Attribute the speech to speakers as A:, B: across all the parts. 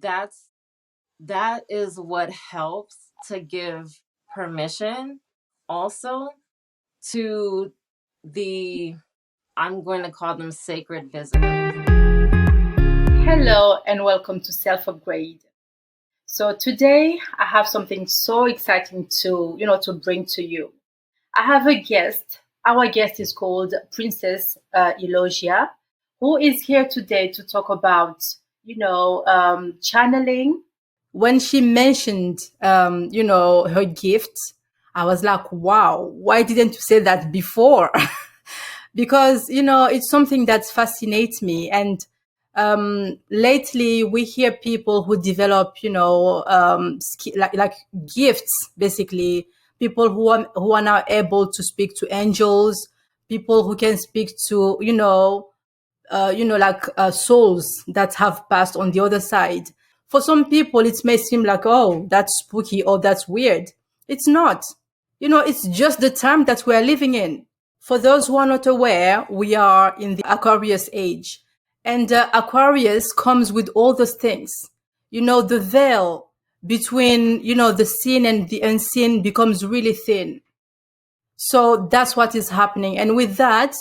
A: that's that is what helps to give permission also to the, I'm going to call them sacred visitors.
B: Hello and welcome to Self Upgrade. So today I have something so exciting to bring to you. I have a guest. Our guest is called Princess Eulogia, who is here today to talk about, channeling. When she mentioned, her gift, I was like, wow, why didn't you say that before? Because it's something that fascinates me. And lately we hear people who develop like gifts, basically people who are now able to speak to angels, people who can speak to souls that have passed on the other side. For some people, it may seem like, oh, that's spooky or that's weird. It's not. It's just the time that we are living in. For those who are not aware, we are in the Aquarius age. And Aquarius comes with all those things. The veil between, the seen and the unseen becomes really thin. So that's what is happening. And with that,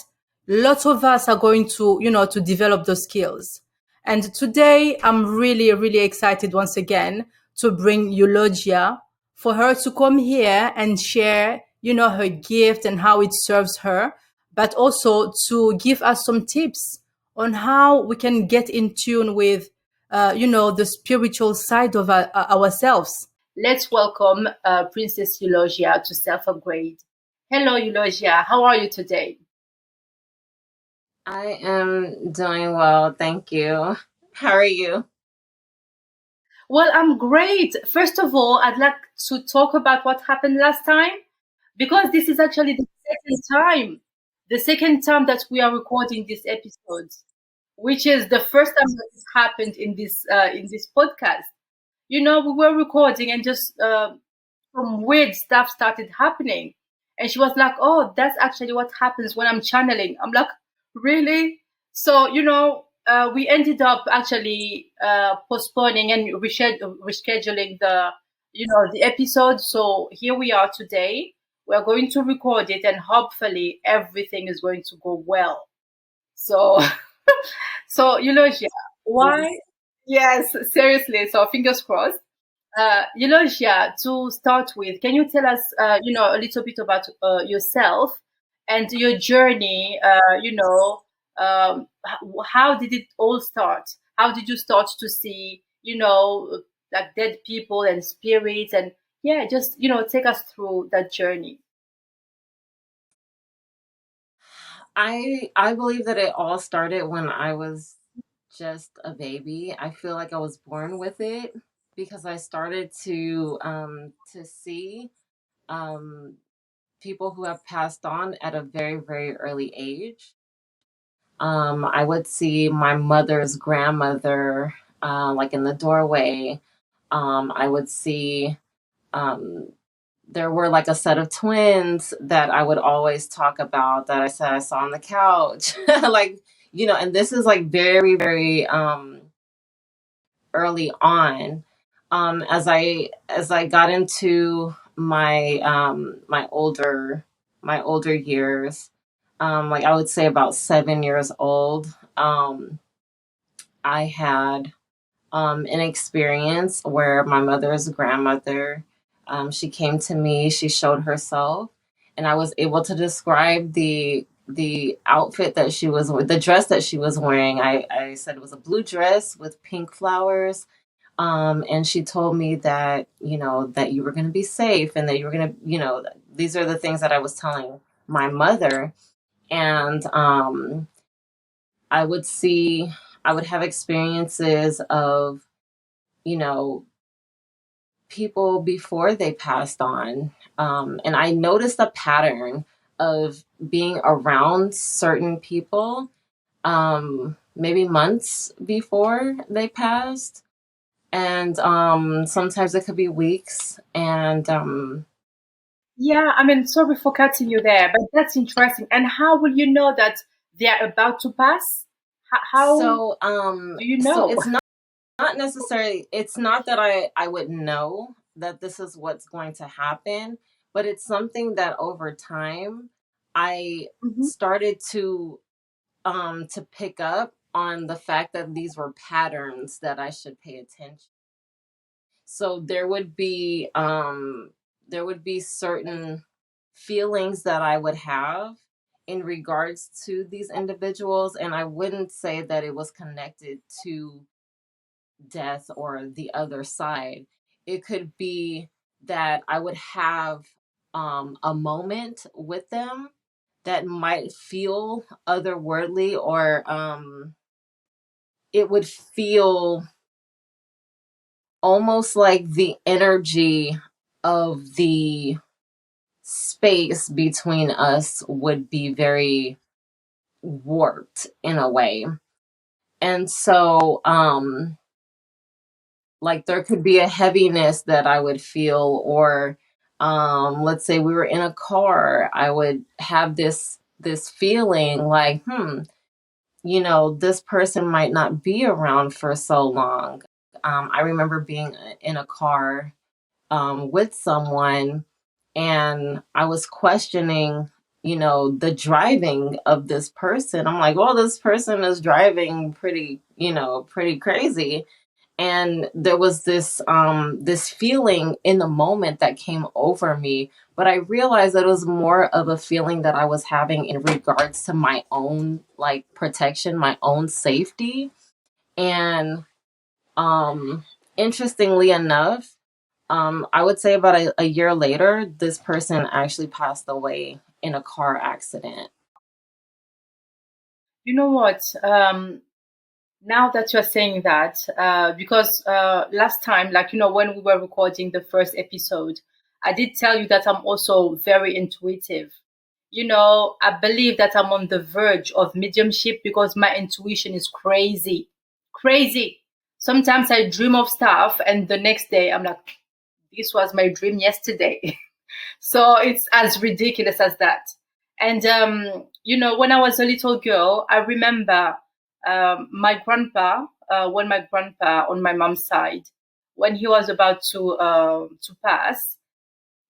B: lots of us are going to develop those skills. And today I'm really, really excited once again to bring Eulogia for her to come here and share, her gift and how it serves her, but also to give us some tips on how we can get in tune with, the spiritual side of ourselves. Let's welcome Princess Eulogia to Self Upgrade. Hello, Eulogia. How are you today?
A: I am doing well, thank you. How are you?
B: Well, I'm great. First of all, I'd like to talk about what happened last time because this is actually the second time that we are recording this episode, which is the first time that this happened in this podcast. We were recording and just some weird stuff started happening. And she was like, oh, that's actually what happens when I'm channeling. I'm like, really? So, we ended up actually postponing and rescheduling the episode. So here we are today. We're going to record it and hopefully everything is going to go well. So, so, Eulogia, why? Yes, seriously. So fingers crossed. Eulogia, to start with, can you tell us, a little bit about yourself and your journey? How did it all start? How did you start to see, like dead people and spirits? And yeah, just, take us through that journey.
A: I believe that it all started when I was just a baby. I feel like I was born with it because I started to see um people who have passed on at a very, very early age. I would see my mother's grandmother, like in the doorway. I would see, um, there were like a set of twins that I would always talk about that I said I saw on the couch. Like, and this is like very, very early on. As I got into my older years, like I would say about 7 years old, I had an experience where my mother's grandmother, she came to me, she showed herself, and I was able to describe the outfit that she was, the dress that she was wearing. I said it was a blue dress with pink flowers. And she told me that, that you were going to be safe and that you were going to, these are the things that I was telling my mother. And I would see, I would have experiences of, you know, people before they passed on. And I noticed a pattern of being around certain people, maybe months before they passed. And sometimes it could be weeks. And
B: Yeah, I mean, sorry for cutting you there, but that's interesting. And how will you know that they are about to pass? How
A: so
B: do you
A: so
B: know?
A: it's not Not necessarily, it's not that I would know that this is what's going to happen, but it's something that over time I
B: Hmm.
A: started to pick up on the fact that these were patterns that I should pay attention. So there would be certain feelings that I would have in regards to these individuals, and I wouldn't say that it was connected to death or the other side. It could be that I would have a moment with them that might feel otherworldly, or it would feel almost like the energy of the space between us would be very warped in a way. And so like there could be a heaviness that I would feel, or let's say we were in a car, I would have this feeling like, this person might not be around for so long. I remember being in a car with someone, and I was questioning, the driving of this person. I'm like, well, this person is driving pretty crazy. And there was this feeling in the moment that came over me, but I realized that it was more of a feeling that I was having in regards to my own like protection, my own safety. And um interestingly enough, I would say about a year later, this person actually passed away in a car accident.
B: You know what? Now that you're saying that, because last time, like, when we were recording the first episode, I did tell you that I'm also very intuitive. I believe that I'm on the verge of mediumship because my intuition is crazy. Crazy. Sometimes I dream of stuff, and the next day I'm like, this was my dream yesterday. So it's as ridiculous as that. And when I was a little girl, I remember my grandpa, when my grandpa on my mom's side, when he was about to pass.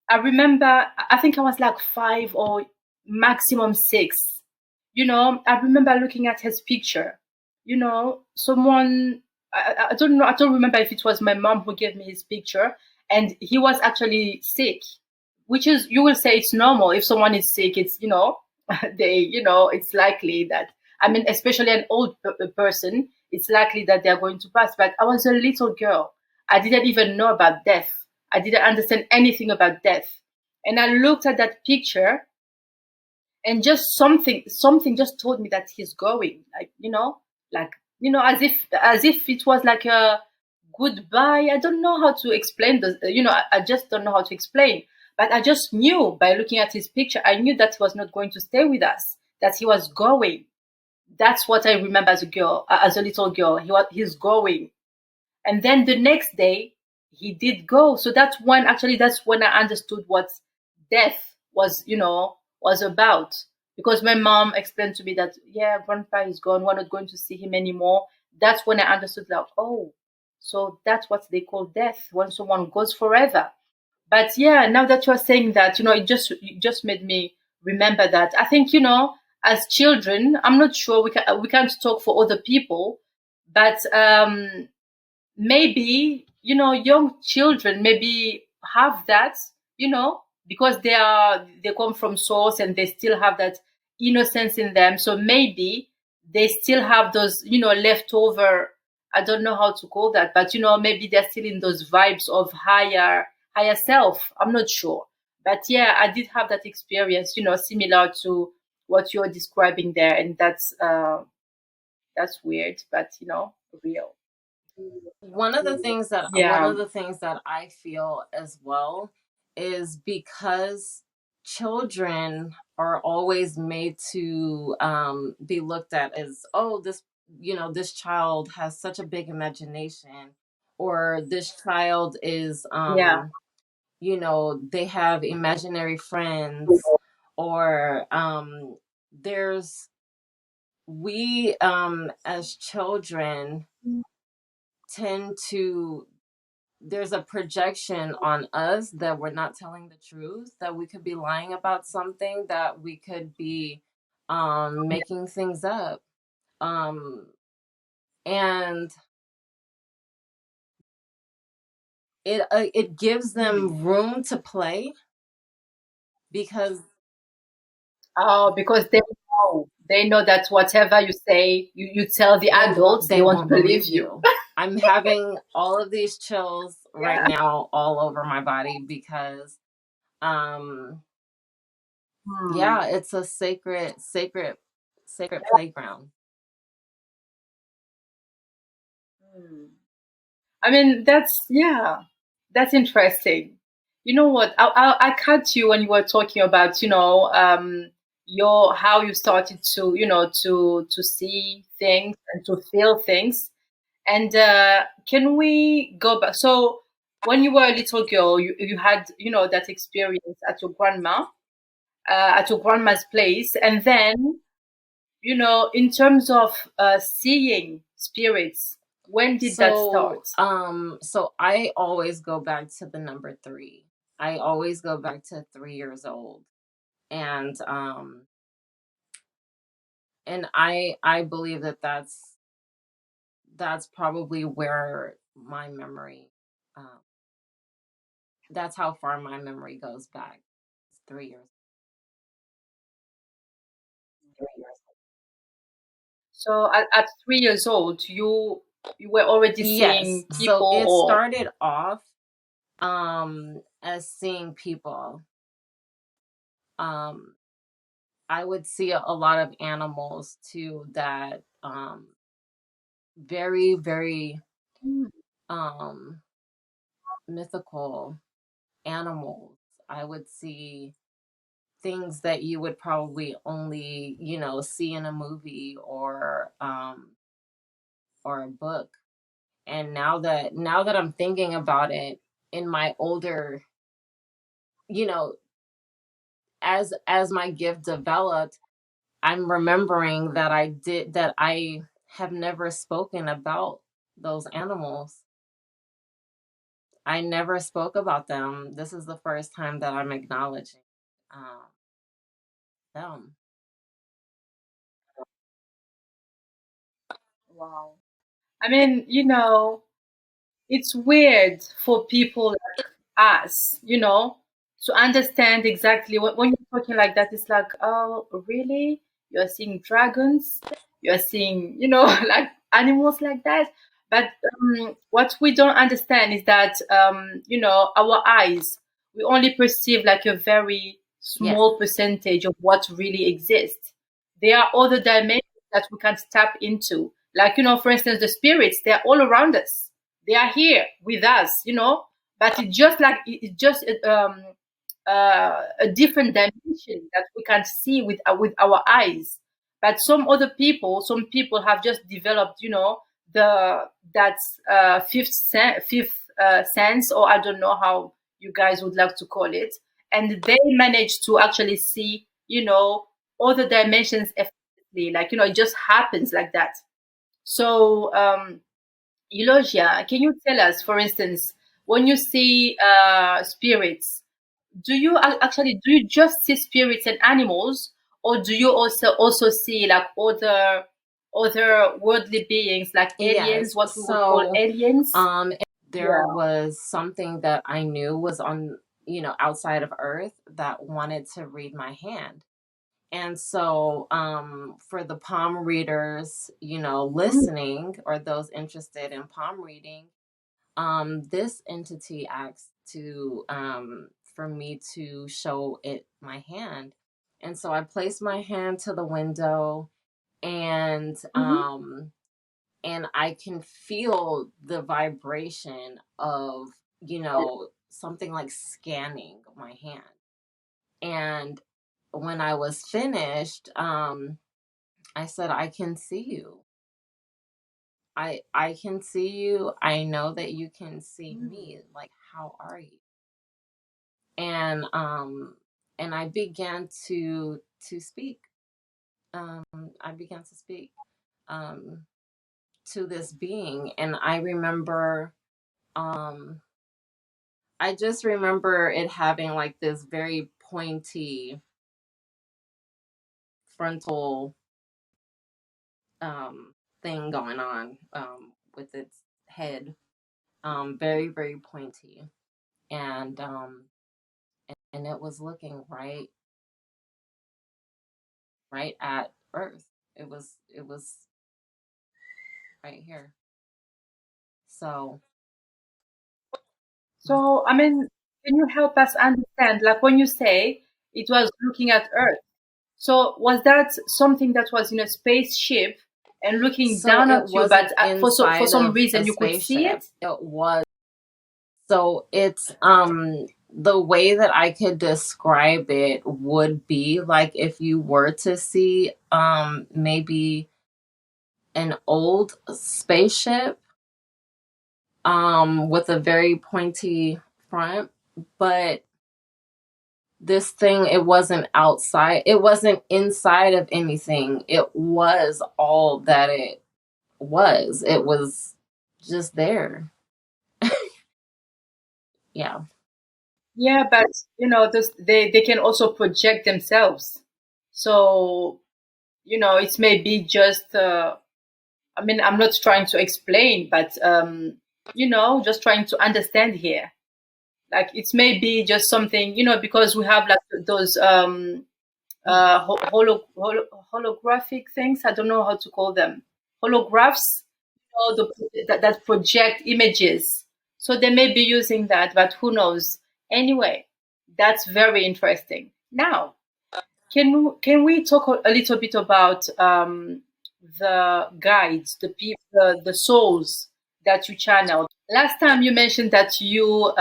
B: I remember, I think I was like 5 or maximum 6. I remember looking at his picture. Someone, I don't know, I don't remember if it was my mom who gave me his picture, and he was actually sick, which is, you will say it's normal. If someone is sick, it's, it's likely that, I mean, especially an old person, it's likely that they're going to pass. But I was a little girl. I didn't even know about death. I didn't understand anything about death. And I looked at that picture, and just something just told me that he's going, like, like, as if it was like a goodbye. I don't know how to explain this. I just don't know how to explain. But I just knew by looking at his picture, I knew that he was not going to stay with us, that he was going. That's what I remember as a girl, as a little girl. He's going. And then the next day, he did go. So that's when I understood what death was about. Because my mom explained to me that, yeah, grandpa is gone. We're not going to see him anymore. That's when I understood, like, oh, so that's what they call death, when someone goes forever. But yeah, now that you're saying that, it just made me remember that. I think, as children, I'm not sure, we can't talk for other people, but maybe, young children maybe have that, because they come from source, and they still have that innocence in them. So maybe they still have those, leftover, I don't know how to call that, but maybe they're still in those vibes of higher self. I'm not sure. But yeah, I did have that experience, similar to what you're describing there. And that's weird, but real.
A: One
B: Yeah.
A: of the things that I feel as well is because children are always made to be looked at as, oh, this child has such a big imagination, or this child is
B: Yeah.
A: they have imaginary friends, or there's we as children tend to, there's a projection on us that we're not telling the truth, that we could be lying about something, that we could be making things up. Um and it gives
B: Hmm.
A: them room to play because
B: Oh, because they know that whatever you say, you tell the adults, they
A: they
B: won't
A: won't
B: believe
A: believe
B: you.
A: you. I'm having all of these chills right
B: Yeah.
A: now all over my body because um
B: Hmm.
A: yeah, it's a sacred playground.
B: Hmm. I mean, that's interesting. You know what? I caught you when you were talking about, your how you started to, to see things and to feel things. And can we go back? So when you were a little girl, you had, that experience at your grandma's place, and then, in terms of seeing spirits, when did that start?
A: So I always go back to the number 3. I always go back to 3 years old. And I believe that that's probably where my memory, um that's how far my memory goes back. It's 3 years. 3 years.
B: So at 3 years old, you were already
A: Yes.
B: seeing
A: So
B: people,
A: it
B: or
A: started off as seeing people. Um I would see a lot of animals too, that very, very
B: Hmm.
A: um mythical animals. I would see things that you would probably only, see in a movie or a book. And now that I'm thinking about it in my older, you know, as my gift developed, I'm remembering that I have never spoken about those animals. I never spoke about them. This is the first time that I'm acknowledging um, them.
B: wow. I mean, it's weird for people us, to understand exactly when you're talking like that. It's like, oh, really? You're seeing dragons? You're seeing, like animals like that? But what we don't understand is that, our eyes, we only perceive like a very
A: Yes,
B: small percentage of what really exists. There are other dimensions that we can tap into. Like, for instance, the spirits, they're all around us. They are here with us, but it's just like it's just a different dimension that we can see with our eyes. But some people have just developed, the that fifth sense, or I don't know how you guys would like to call it, and they manage to actually see, other dimensions effortlessly. Like, it just happens like that. So, Eulogia, can you tell us, for instance, when you see spirits, do you just see spirits and animals, or do you also see like other worldly beings like aliens,
A: yes.
B: what we would call
A: So,
B: aliens?
A: there
B: Yeah.
A: was something that I knew was on, outside of Earth, that wanted to read my hand. And so, for the palm readers,
B: Mm.
A: listening, or those interested in palm reading, this entity asked for me to show it my hand. And so I placed my hand to the window, and
B: Hmm.
A: I can feel the vibration of, something like scanning my hand. And when I was finished, I said, I can see you. I can see you. I know that you can see me. Like, how are you? And I began to speak. I began to speak. Um to this being. And I remember, I just remember it having like this very pointy frontal thing going on with its head, very, very pointy. And it was looking right at Earth. It was right here. So
B: So, I mean, can you help us understand, like when you say it was looking at Earth, so was that something that was in a spaceship and looking
A: so
B: down
A: it
B: at you, but
A: wasn't
B: for
A: inside
B: some
A: of a
B: reason you could see
A: spaceship.
B: it?
A: It was so it's the way that I could describe it would be like if you were to see maybe an old spaceship with a very pointy front, but this thing, it wasn't outside, it wasn't inside of anything. It was all that it was just there. Yeah.
B: Yeah, but those, they can also project themselves. So, it's maybe just, I mean, I'm not trying to explain, but, just trying to understand here. Like, it's maybe just something, because we have like those holographic things. I don't know how to call them. Holographs, that project images. So they may be using that, but who knows? Anyway, that's very interesting. Now, can we talk a little bit about the guides, the souls that you channeled? Last time you mentioned that you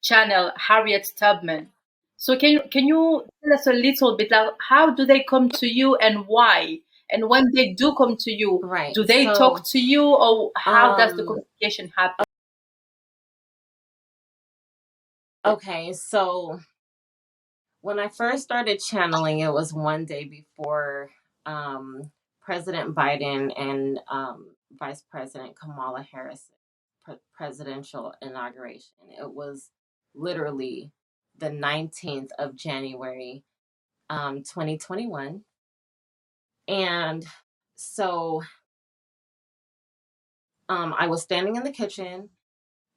B: channel Harriet Tubman. So can you tell us a little bit, like, how do they come to you and why? And when they do come to you,
A: Right.
B: do they talk
A: So
B: to you, or how does the
A: um
B: communication happen?
A: okay, so when I first started channeling, it was one day before um, President Biden and Vice President Kamala Harris presidential inauguration. It was literally the 19th of January, 2021. And so I was standing in the kitchen,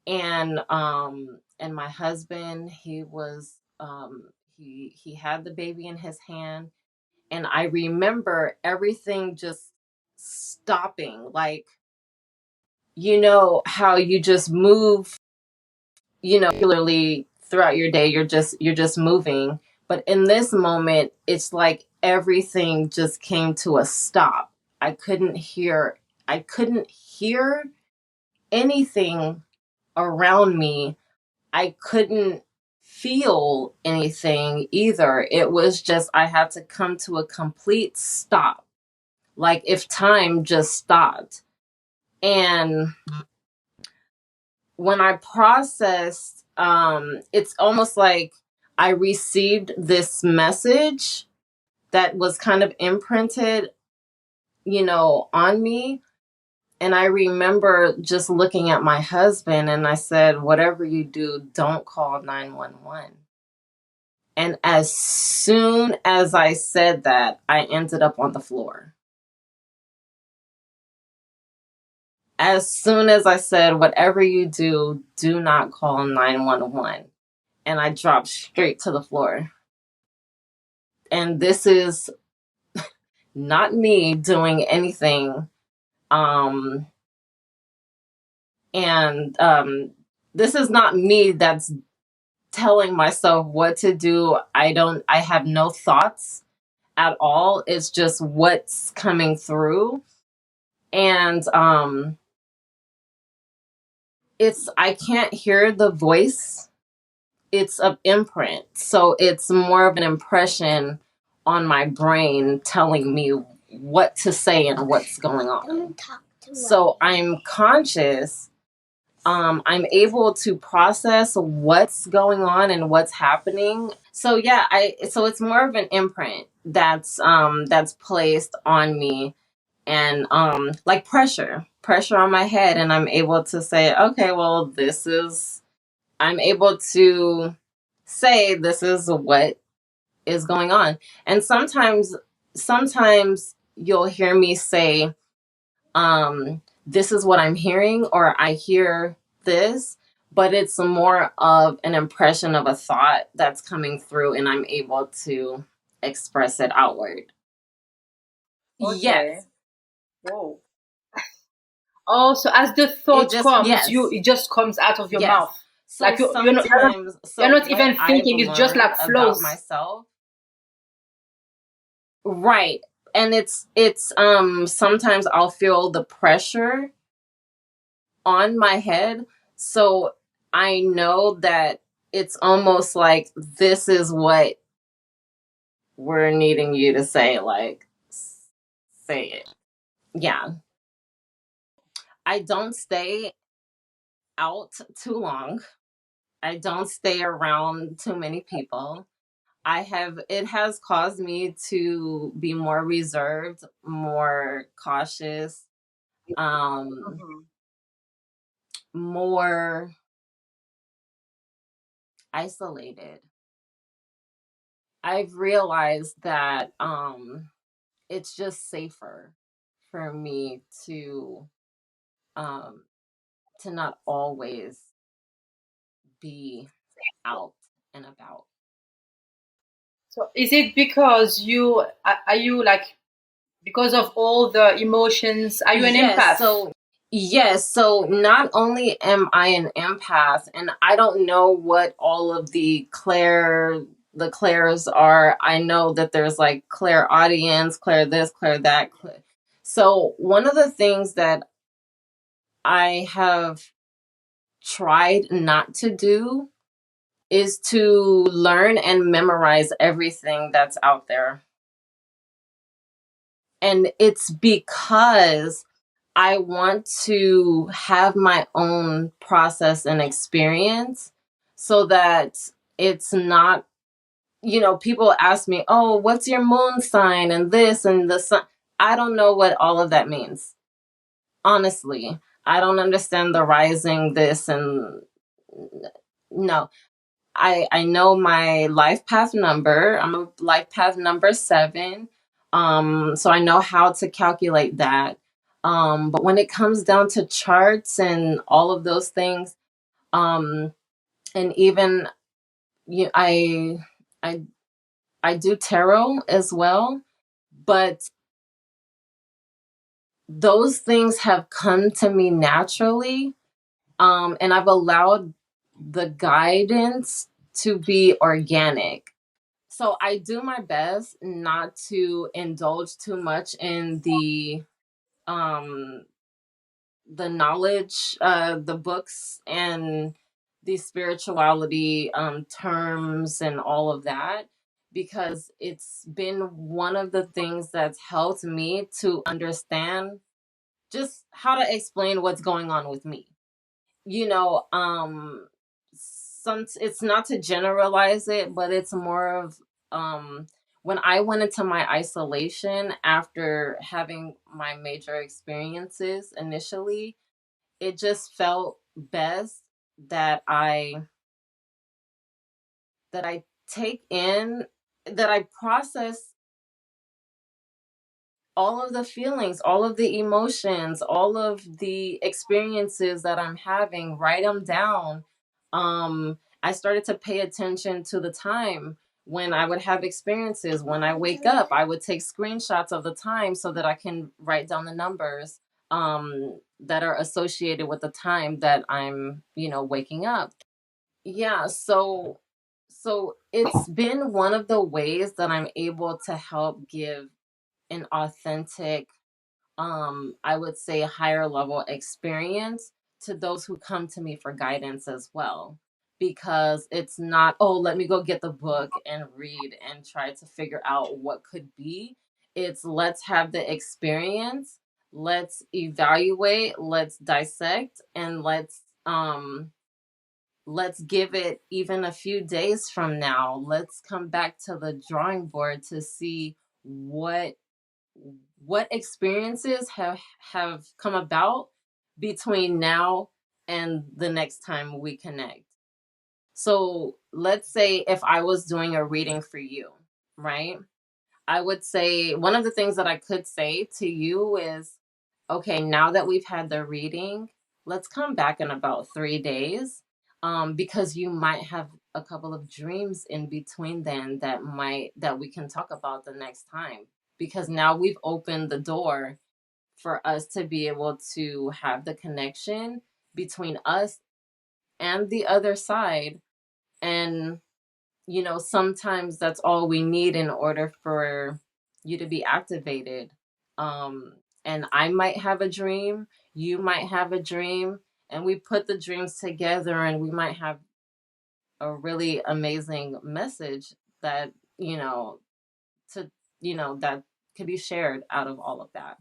A: and my husband, he had the baby in his hand. And I remember everything just stopping. Like, how you just move, regularly throughout your day, you're just moving. But in this moment, it's like everything just came to a stop. I couldn't hear anything around me. I couldn't feel anything either. It was just, I had to come to a complete stop, like if time just stopped. And when I processed, it's almost like I received this message that was kind of imprinted, on me. And I remember just looking at my husband and I said, whatever you do, don't call 911. And as soon as I said that, I ended up on the floor. As soon as I said, whatever you do, do not call 911. And I dropped straight to the floor. And this is not me doing anything. Um, and this is not me that's telling myself what to do. I have no thoughts at all. It's just what's coming through. And I can't hear the voice. It's an imprint. So it's more of an impression on my brain telling me what to say and what's going on. So I'm conscious. I'm able to process what's going on and what's happening. So yeah, so it's more of an imprint that's placed on me. and like pressure on my head, and I'm able to say, okay, well, this is, I'm able to say this is what is going on. And sometimes you'll hear me say, this is what I'm hearing, or I hear this, but it's more of an impression of a thought that's coming through, and I'm able to express it outward.
B: Okay.
A: Yes.
B: Whoa. Oh, so as the
A: It
B: thought
A: just,
B: comes,
A: yes.
B: it just comes out of your
A: Yes.
B: mouth.
A: So
B: Like
A: sometimes,
B: you're
A: so
B: not
A: what
B: even
A: I've
B: thinking, it's just
A: learned
B: like
A: about
B: flows.
A: myself, right? And it's sometimes I'll feel the pressure on my head. So I know that it's almost like this is what we're needing you to say, like say it. Yeah. I don't stay out too long. I don't stay around too many people. It has caused me to be more reserved, more cautious, um,
B: Mhm.
A: more isolated. I've realized that it's just safer for me um, to not always be out and about.
B: So is it because are you like, because of all the emotions, are you an
A: Yes,
B: empath?
A: so yes, so not only am I an empath, and I don't know what all of the clairs are. I know that there's like clair audience, clair this, clair that. So one of the things that I have tried not to do is to learn and memorize everything that's out there. And it's because I want to have my own process and experience so that it's not, people ask me, oh, what's your moon sign and this and the sun. I don't know what all of that means. Honestly, I don't understand the rising this and no. I know my life path number. I'm a life path number 7. So I know how to calculate that. But when it comes down to charts and all of those things, um, and even you, I I do tarot as well, but those things have come to me naturally, and I've allowed the guidance to be organic. So I do my best not to indulge too much in um the knowledge, the books and the spirituality terms and all of that, because it's been one of the things that's helped me to understand just how to explain what's going on with me. you know um it's not to generalize it, but it's more of, when I went into my isolation after having my major experiences initially, it just felt best that I take in, that I process all of the feelings, all of the emotions, all of the experiences that I'm having, write them down. I started to pay attention to the time when I would have experiences. When I wake up, I would take screenshots of the time so that I can write down the numbers that are associated with the time that I'm, waking up. Yeah, so it's been one of the ways that I'm able to help give an authentic, I would say higher level experience to those who come to me for guidance as well, because it's not, oh, let me go get the book and read and try to figure out what could be. It's, let's have the experience, let's evaluate, let's dissect, and let's give it even a few days from now. Let's come back to the drawing board to see what what experiences have come about between now and the next time we connect. So let's say if I was doing a reading for you, right? I would say one of the things that I could say to you is, okay, now that we've had the reading, let's come back in about 3 days. Because you might have a couple of dreams in between then that we can talk about the next time. Because now we've opened the door for us to be able to have the connection between us and the other side. And sometimes that's all we need in order for you to be activated. Um, and I might have a dream, you might have a dream, and we put the dreams together, and we might have a really amazing message that, to, that could be shared out of all of that.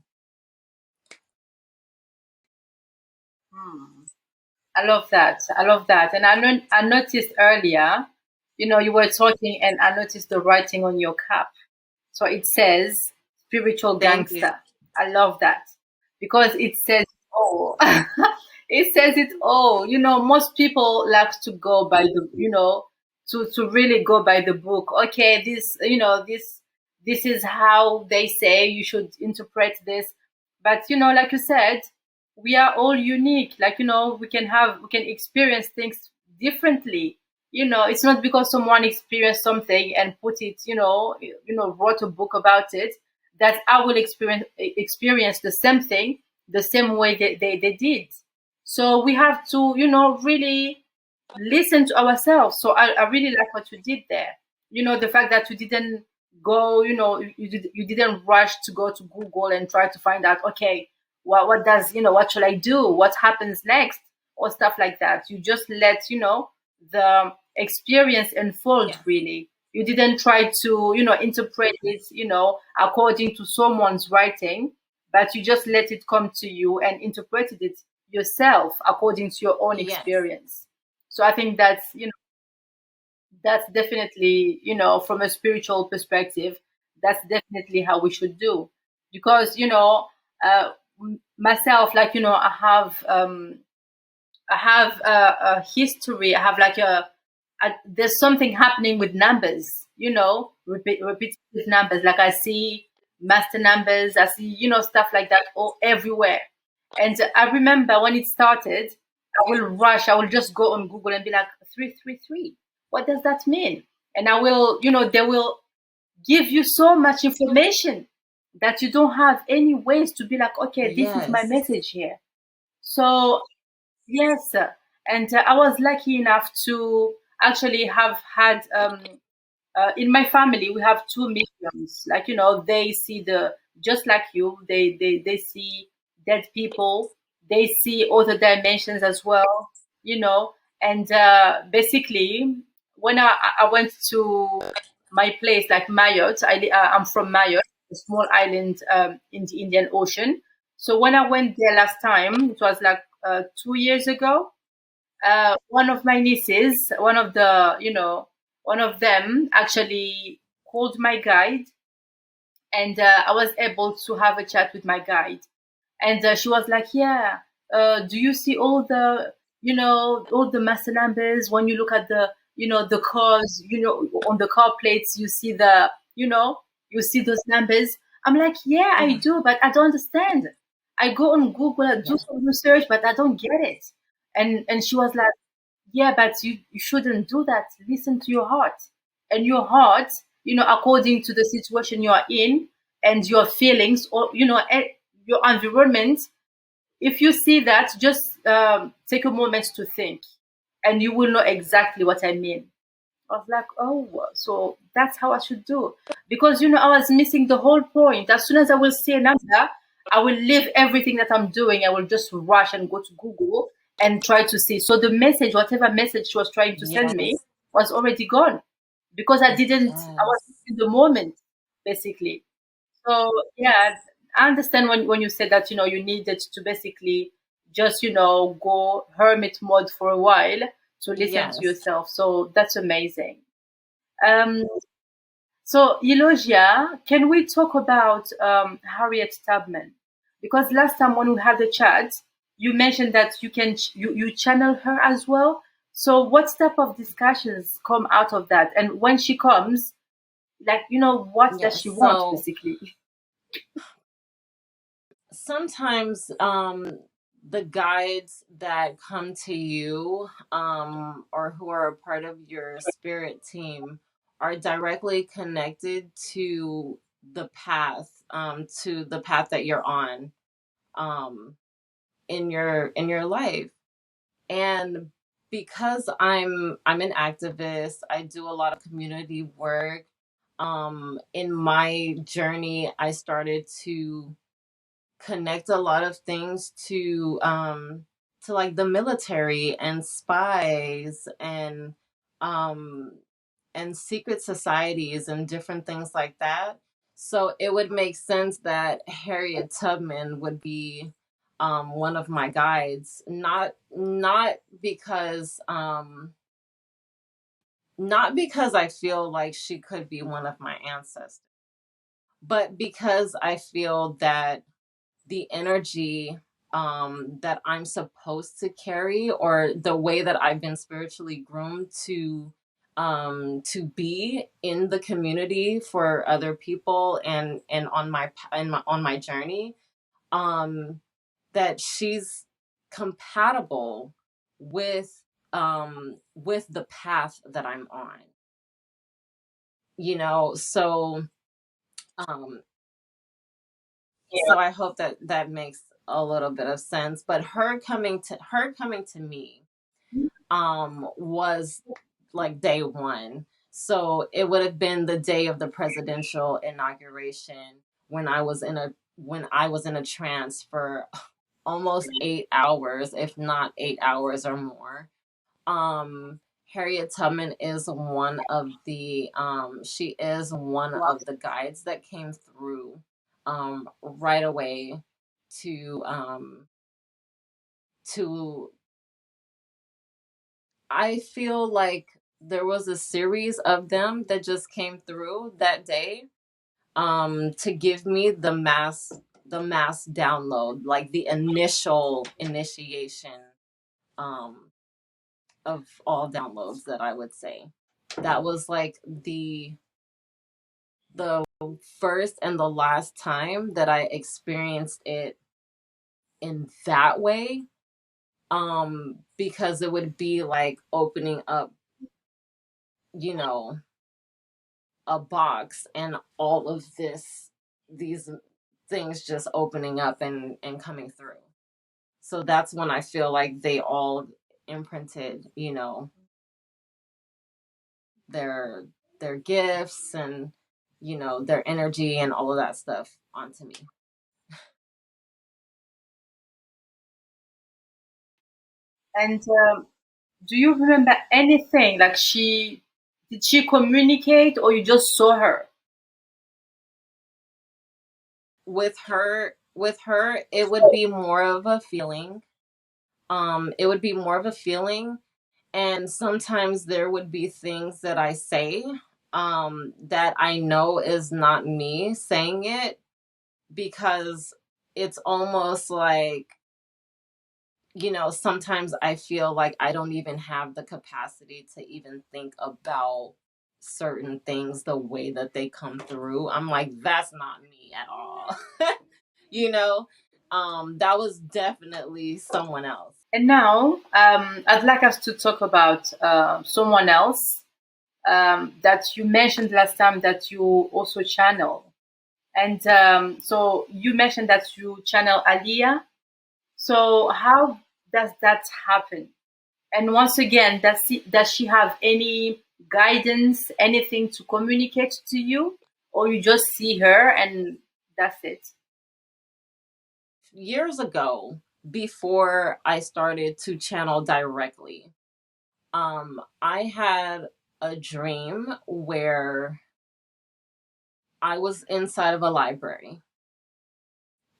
B: Hmm. I love that. I love that. And I noticed earlier, you were talking, and I noticed the writing on your cap. So it says spiritual
A: Thank you.
B: gangster. I love that because it says it all. It says it all. Most people like to go by to really go by the book. Okay, this is how they say you should interpret this. But like you said, we are all unique. Like, we can experience things differently. It's not because someone experienced something and put it, wrote a book about it, that I will experience the same thing the same way they did. So we have to, really listen to ourselves. So I really like what you did there. The fact that you didn't go, you didn't rush to go to Google and try to find out, okay, what should I do? What happens next? Or stuff like that. You just let, the experience unfold,
A: Yeah.
B: really. You didn't try to, interpret it, according to someone's writing, but you just let it come to you and interpreted it yourself according to your own
A: Yes.
B: experience. So I think that's definitely, from a spiritual perspective, that's definitely how we should do. Because, myself, like, I have a history. I have like there's something happening with numbers, repetitive numbers. Like I see master numbers, I see, stuff like that all everywhere. And I remember when it started, I will just go on Google and be like, 333. What does that mean? And I will, they will give you so much information that you don't have any ways to be like, okay, this is my
A: Yes.
B: message here. So yes, and I was lucky enough to actually have had, in my family we have two mediums. Like, they see just like you, they see dead people, they see other dimensions as well, you know. And basically, when I went to my place, like Mayotte, I'm from Mayotte, a small island in the Indian Ocean. So when I went there last time, it was like 2 years ago. One of my nieces, one of them actually called my guide, and I was able to have a chat with my guide. And she was like, "Yeah, do you see all the master numbers? When you look at the cars, on the car plates, you see you see those numbers." I'm like, "Yeah, I
A: Mhm.
B: do, but I don't understand. I go on Google, I do
A: Yeah.
B: some research, but I don't get it." And she was like, "Yeah, but you shouldn't do that. Listen to your heart. And your heart, according to the situation you are in and your feelings, or, your environment, if you see that, just take a moment to think, and you will know exactly what I mean." I was like, "Oh, so that's how I should do." Because, I was missing the whole point. As soon as I will see a number, I will leave everything that I'm doing. I will just rush and go to Google and try to see. So the message, whatever message she was trying to send me,
A: Yes.
B: was already gone because I was
A: Yes.
B: in the moment, basically. So yeah, I understand when you said that, you needed to basically just, go hermit mode for a while to listen to
A: Yes.
B: yourself. So that's amazing. Um, So, Eulogia, can we talk about Harriet Tubman? Because last time when we had the chat, you mentioned that you channel her as well. So, what type of discussions come out of that? And when she comes, like what does
A: Yes.
B: she want
A: So
B: basically?
A: sometimes the guides that come to you or who are a part of your spirit team are directly connected to the path that you're on um in your life. And because I'm an activist, I do a lot of community work. In my journey I started to connect a lot of things to like the military and spies um and secret societies and different things like that. So it would make sense that Harriet Tubman would be one of my guides, not because not because I feel like she could be one of my ancestors, but because I feel that the energy that I'm supposed to carry, or the way that I've been spiritually groomed to be in the community for other people and on my journey, um that she's compatible with with the path that I'm on, so um so I hope that that makes a little bit of sense. But her coming to me was like day one. So it would have been the day of the presidential inauguration when I was in a trance for almost 8 hours, if not 8 hours or more. Harriet Tubman is one of the she is one
B: Wow.
A: of the guides that came through right away to to I feel like there was a series of them that just came through that day to give me the mass download, like the initial initiation um of all downloads, that I would say. That was like the first and the last time that I experienced it in that way. Because it would be like opening up, you know, a box and all of these things just opening up and coming through. So that's when I feel like they all imprinted, their their gifts and their energy and all of that stuff onto me.
B: And do you remember anything? Like did she communicate or you just saw her?
A: With her it would be more of a feeling. It would be more of a feeling, and sometimes there would be things that I say that I know is not me saying it, because it's almost like, sometimes I feel like I don't even have the capacity to even think about certain things the way that they come through. I'm like, that's not me at all. you know that was definitely someone else.
B: And now, I'd like us to talk about someone else that you mentioned last time that you also channel. And so you mentioned that you channel Aliyah. So how does that happen? And once again, does she have any guidance, anything to communicate to you, or you just see her and that's it?
A: Years ago, before I started to channel directly, I had a dream where I was inside of a library,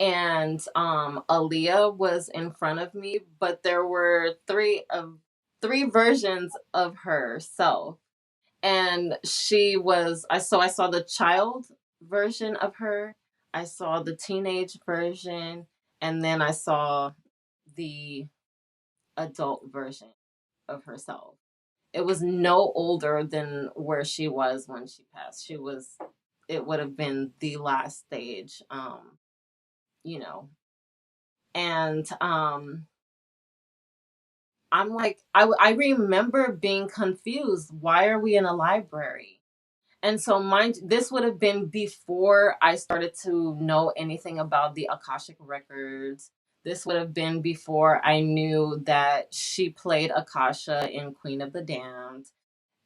A: and Aaliyah was in front of me, but there were three versions of herself, And she was I saw the child version of her, I saw the teenage version, and then I saw the adult version of herself. It was no older than where she was when she passed. She was, it would have been the last stage, you know. And I'm like, I remember being confused. Why are we in a library? And so, mind this would have been before I started to know anything about the Akashic records. This would have been before I knew that she played Akasha in Queen of the Damned.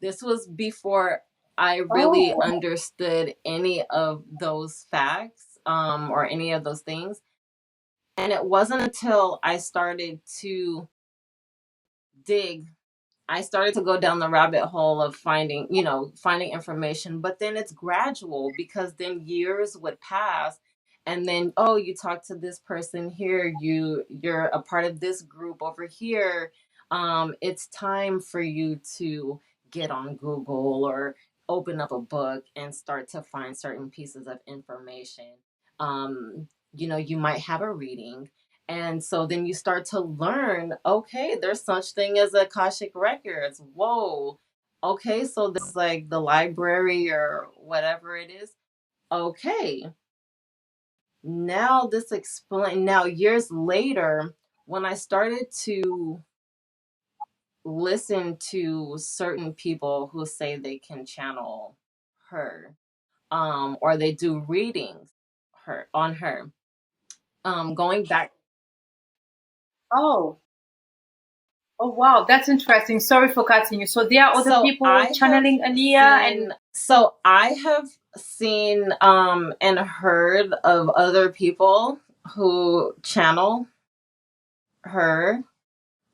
A: This was before I really
B: Oh,
A: understood any of those facts, or any of those things. And it wasn't until I started to dig, I started to go down the rabbit hole of finding, finding information, but then it's gradual because then years would pass, and then, oh, you talk to this person here, you're a part of this group over here. It's time for you to get on Google or open up a book and start to find certain pieces of information. You might have a reading, and so then you start to learn, okay, there's such thing as Akashic records. Whoa. Okay, so this is like the library or whatever it is. Okay. Now years later, when I started to listen to certain people who say they can channel her, or they do readings her on her, going back.
B: oh, oh, wow, that's interesting. Sorry for cutting you. So there are other people channeling Aliyah, and
A: I have seen and heard of other people who channel her,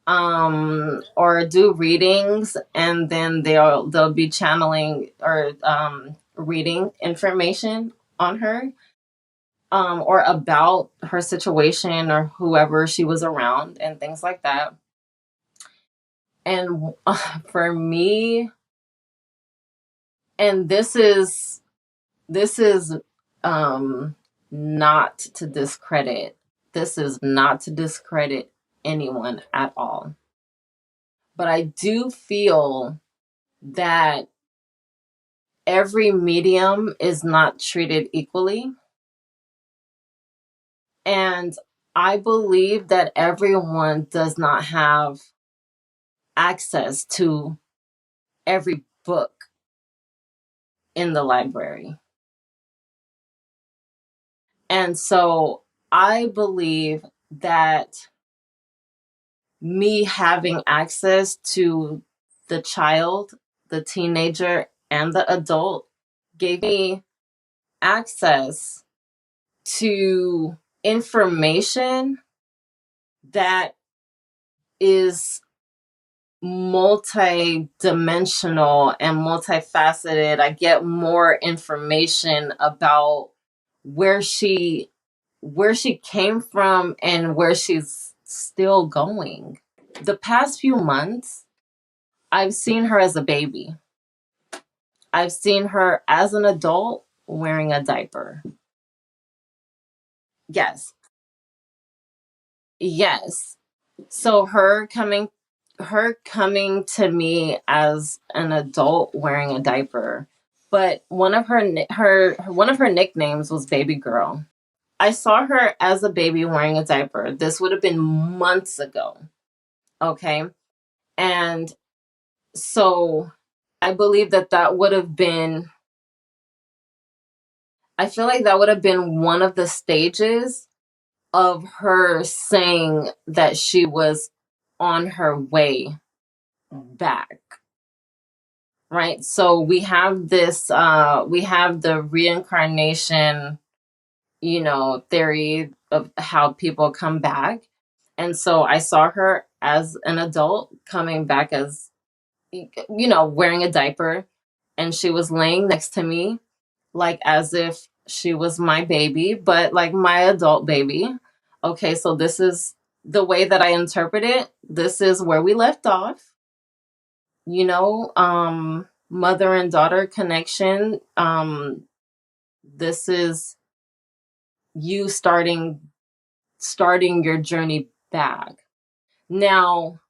A: or do readings, and then they'll be channeling or reading information on her, or about her situation or whoever she was around and things like that. And for me, and this is um not to discredit, this is not to discredit anyone at all, but I do feel that every medium is not treated equally, and I believe that everyone does not have access to every book in the library. And so I believe that me having access to the child, the teenager, and the adult gave me access to information that is multi-dimensional and multifaceted. I get more information about where she where she came from and where she's still going. The past few months, I've seen her as a baby. I've seen her as an adult wearing a diaper. Yes. Yes. So her coming to me as an adult wearing a diaper. But one of her nicknames was baby girl. I saw her as a baby wearing a diaper. This would have been months ago. Okay? And so I believe that would have been, I feel like that would have been one of the stages of her saying that she was on her way back. Right? So we have the reincarnation, theory of how people come back. And so I saw her as an adult coming back as, wearing a diaper, and she was laying next to me, like as if she was my baby, but like my adult baby. Okay, so this is the way that I interpret it. This is where we left off, you know. mother and daughter connection. This is you starting your journey back. Now,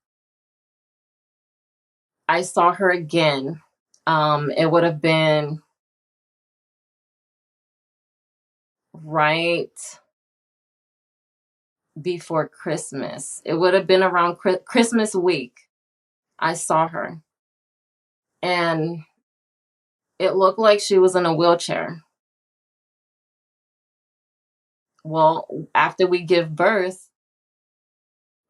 A: I saw her again. It would have been right before Christmas. It would have been around Christmas week. I saw her, and it looked like she was in a wheelchair. Well, after we give birth,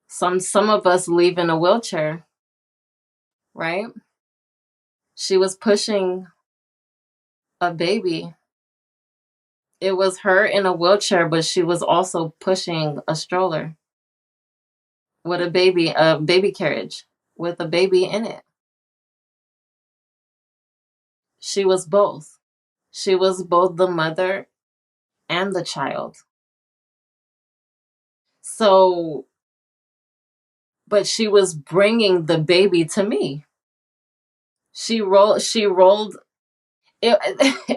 A: some of us leave in a wheelchair, right? She was pushing a baby. It was her in a wheelchair, but she was also pushing a stroller with a baby carriage with a baby in it. She was both. She was both the mother and the child. So, but she was bringing the baby to me. She rolled it,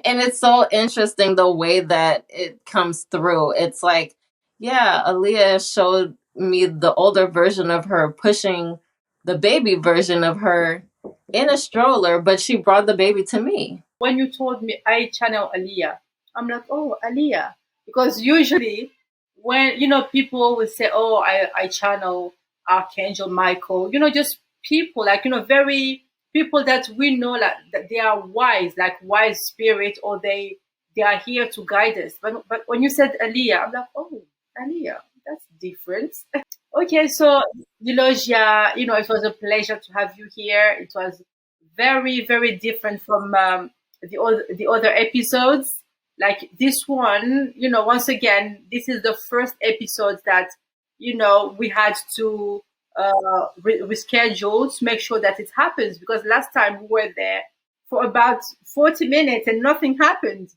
A: and it's so interesting the way that it comes through. It's like, yeah, Aaliyah showed me the older version of her pushing the baby version of her in a stroller, but she brought the baby to me.
B: When you told me I channel Aliyah, I'm like, oh, Aliyah. Because usually when, people will say, oh, I channel Archangel Michael, just people like, very people that we know like, that they are wise, like wise spirit, or they are here to guide us. But when you said Aliyah, I'm like, oh, Aliyah, that's different. Okay, so Eulogia, it was a pleasure to have you here. It was very, very different from the other episodes. Like this one, once again, this is the first episode that we had to reschedule to make sure that it happens, because last time we were there for about 40 minutes and nothing happened.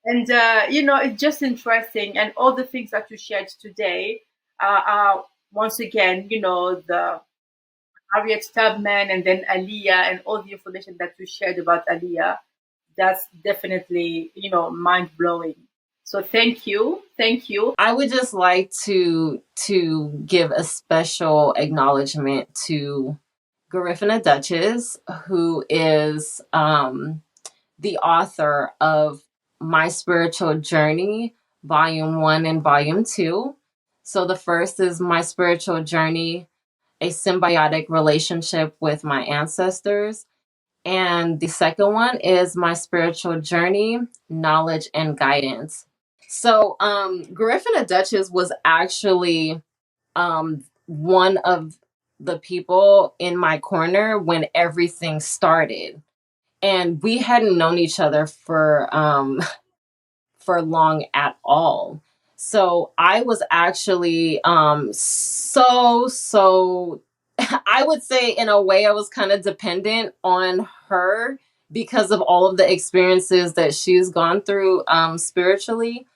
B: And it's just interesting, and all the things that you shared today are once again, the Harriet Tubman and then Aliyah and all the information that you shared about Aliyah. That's definitely, mind blowing. So thank you.
A: I would just like to give a special acknowledgement to Garifuna Duchess, who is the author of My Spiritual Journey, Volume 1 and Volume 2. So the first is My Spiritual Journey, a symbiotic relationship with my ancestors. And the second one is My Spiritual Journey, Knowledge and Guidance. So Garifuna Duchess was actually one of the people in my corner when everything started. And we hadn't known each other for long at all. So I was actually so I would say in a way I was kind of dependent on her because of all of the experiences that she's gone through spiritually.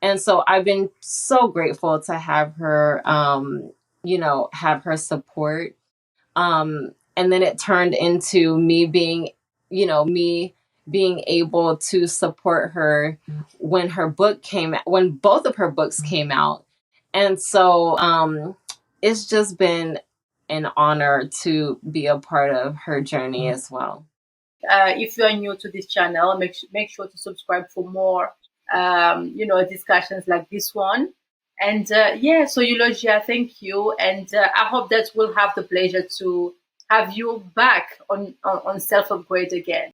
A: And so I've been so grateful to have her have her support. And then it turned into me being able to support her when when both of her books came out. And so it's just been an honor to be a part of her journey as well.
B: If you are new to this channel, make sure to subscribe for more, discussions like this one. And yeah, so Eulogia, thank you, and I hope that we'll have the pleasure to have you back on Self Upgrade again.